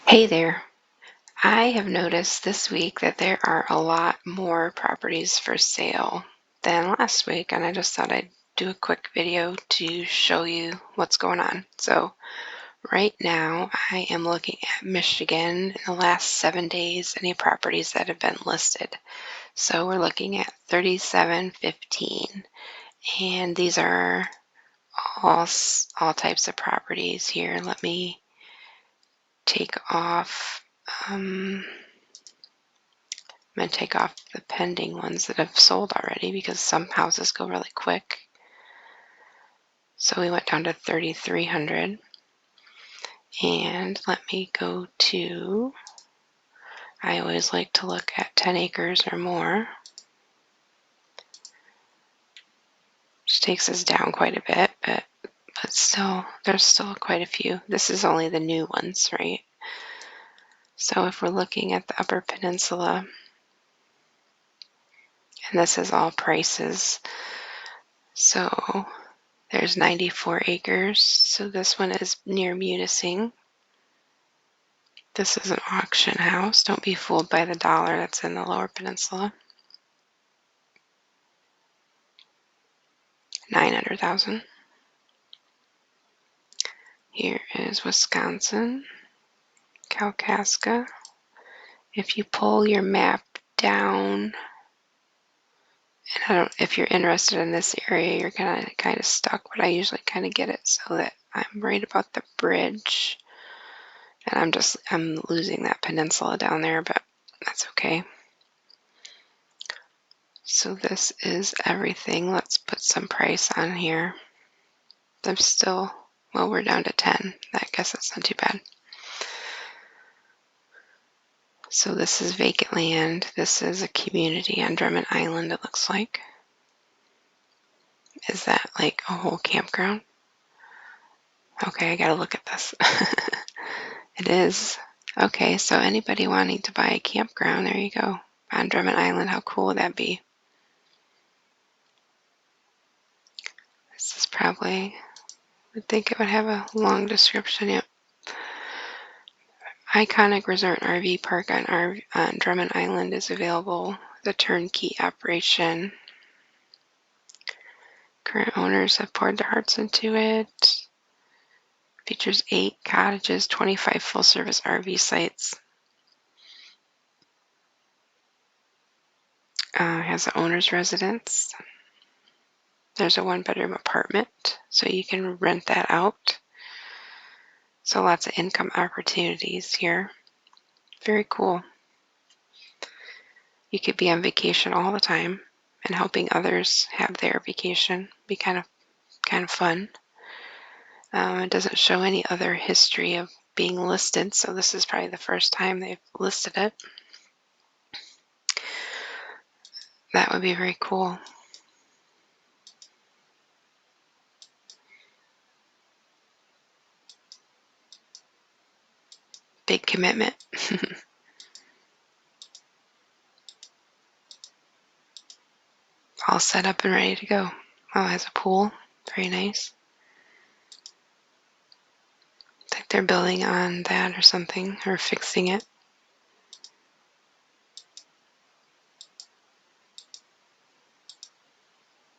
Hey there. I have noticed this week that there are a lot more properties for sale than last week, and I just thought I'd do a quick video to show you what's going on. So, right now, I am looking at Michigan in the last 7 days, any properties that have been listed. So, we're looking at 3715, and these are all types of properties here. Let me take off. I'm going to take off the pending ones that have sold already because some houses go really quick. So we went down to 3,300. And let me go to, I always like to look at 10 acres or more, which takes us down quite a bit, but still, there's still quite a few. This is only the new ones, right? So if we're looking at the Upper Peninsula, and this is all prices, so there's 94 acres. So this one is near Munising. This is an auction house. Don't be fooled by the dollar that's in the Lower Peninsula. 900,000. Here is Wisconsin, Kalkaska. If you pull your map down, and if you're interested in this area, you're kind of stuck, but I usually kind of get it so that I'm right about the bridge, and I'm losing that peninsula down there, but that's okay. So this is everything. Let's put some price on here. I'm still, well, we're down to 10. I guess that's not too bad. So this is vacant land. This is a community on Drummond Island, it looks like. Is that like a whole campground? Okay, I gotta look at this. It is. Okay, so anybody wanting to buy a campground, there you go. On Drummond Island, how cool would that be? This is probably, I would think it would have a long description. Yep. Iconic Resort RV Park on Drummond Island is available. The turnkey operation. Current owners have poured their hearts into it. Features 8 cottages, 25 full-service RV sites. Has an owner's residence. There's a 1-bedroom apartment, so you can rent that out. So lots of income opportunities here. Very cool. You could be on vacation all the time and helping others have their vacation. Be kind of fun. It doesn't show any other history of being listed, so this is probably the first time they've listed it. That would be very cool. Big commitment. All set up and ready to go. Oh, it has a pool. Very nice. I think they're building on that or something, or fixing it.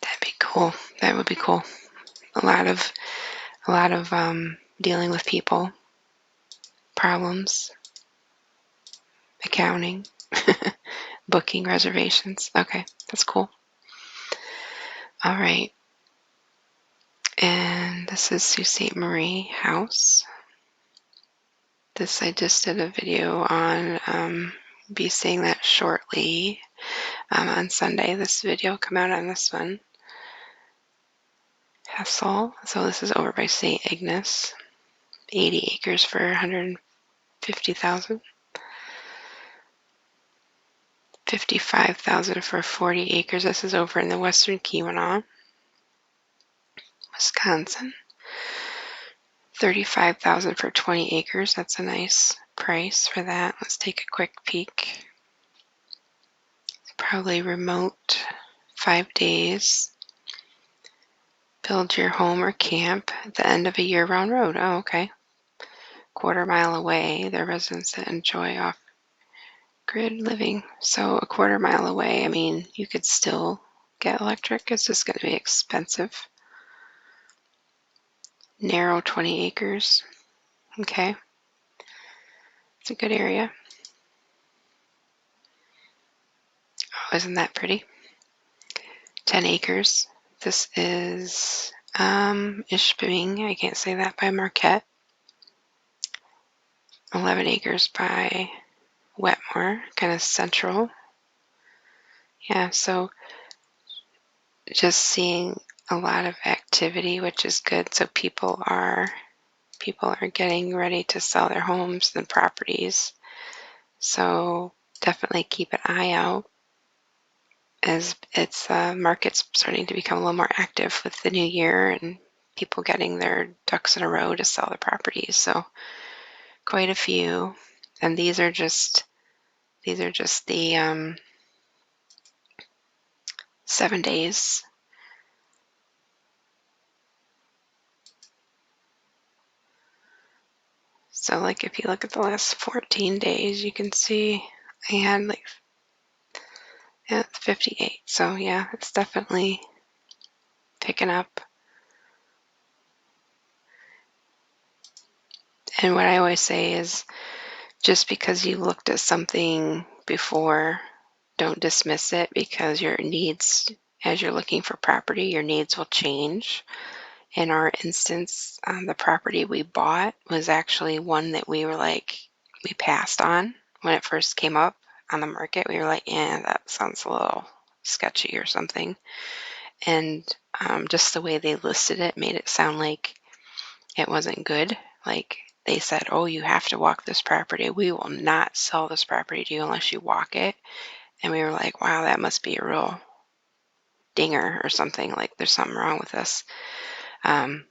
That'd be cool. That would be cool. A lot of dealing with people, problems, accounting, booking reservations. Okay, that's cool. All right. And this is Sault Ste. Marie House. This I just did a video on. Be seeing that shortly on Sunday. This video will come out on this one. Hessel. So this is over by St. Ignace. 80 acres for 150,000. 55,000 for 40 acres. This is over in the Western Keweenaw, Wisconsin. 35,000 for 20 acres. That's a nice price for that. Let's take a quick peek. It's probably remote, 5 days. Build your home or camp at the end of a year-round road. Oh, okay. quarter-mile away, there are residents that enjoy off-grid living. So a quarter-mile away, I mean, you could still get electric. It's just going to be expensive. Narrow 20 acres. Okay. It's a good area. Oh, isn't that pretty? 10 acres. This is Ishpeming. I can't say that, by Marquette. 11 acres by Wetmore, kind of central. Yeah, so just seeing a lot of activity, which is good. So people are getting ready to sell their homes and properties. So definitely keep an eye out as its market's starting to become a little more active with the new year and people getting their ducks in a row to sell their properties. So quite a few, and these are just the 7 days. So like if you look at the last 14 days, you can see I had like, yeah, it's 58. So yeah, it's definitely picking up. And what I always say is, just because you looked at something before, don't dismiss it, because your needs, as you're looking for property, your needs will change. In our instance, the property we bought was actually one that we passed on when it first came up on the market. We were like, yeah, that sounds a little sketchy or something. And just the way they listed it made it sound like it wasn't good. Like they said, oh, you have to walk this property. We will not sell this property to you unless you walk it. And we were like, wow, that must be a real dinger or something. Like there's something wrong with this. And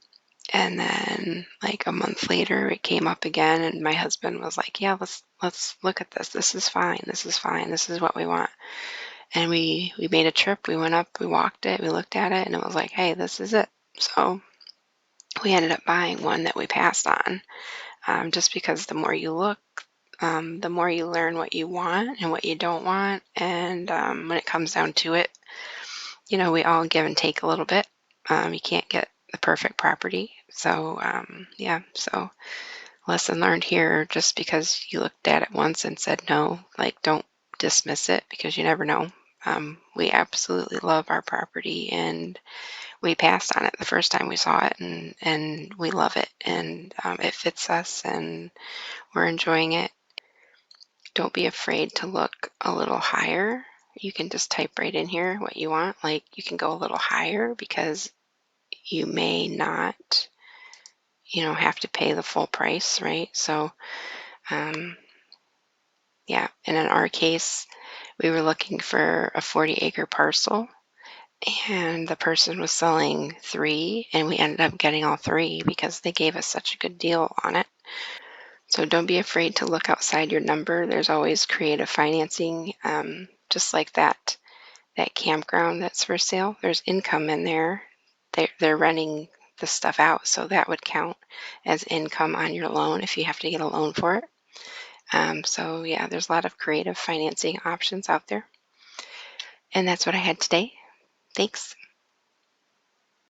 then like a month later, it came up again, and my husband was like, yeah, let's look at this. This is fine. This is fine. This is what we want. And we made a trip. We went up, we walked it, we looked at it, and it was like, hey, this is it. So we ended up buying one that we passed on, just because the more you look, the more you learn what you want and what you don't want. And when it comes down to it, we all give and take a little bit. You can't get the perfect property. So yeah, so lesson learned here, just because you looked at it once and said no, like don't dismiss it, because you never know. We absolutely love our property, and we passed on it the first time we saw it, and we love it, and it fits us, and we're enjoying it. Don't be afraid to look a little higher. You can just type right in here what you want. Like you can go a little higher, because you may not, have to pay the full price, right? So, yeah, and in our case, we were looking for a 40-acre parcel, and the person was selling 3, and we ended up getting all 3 because they gave us such a good deal on it. So don't be afraid to look outside your number. There's always creative financing, just like that campground that's for sale. There's income in there. They're renting the stuff out, so that would count as income on your loan if you have to get a loan for it. So yeah, there's a lot of creative financing options out there. And that's what I had today. Thanks.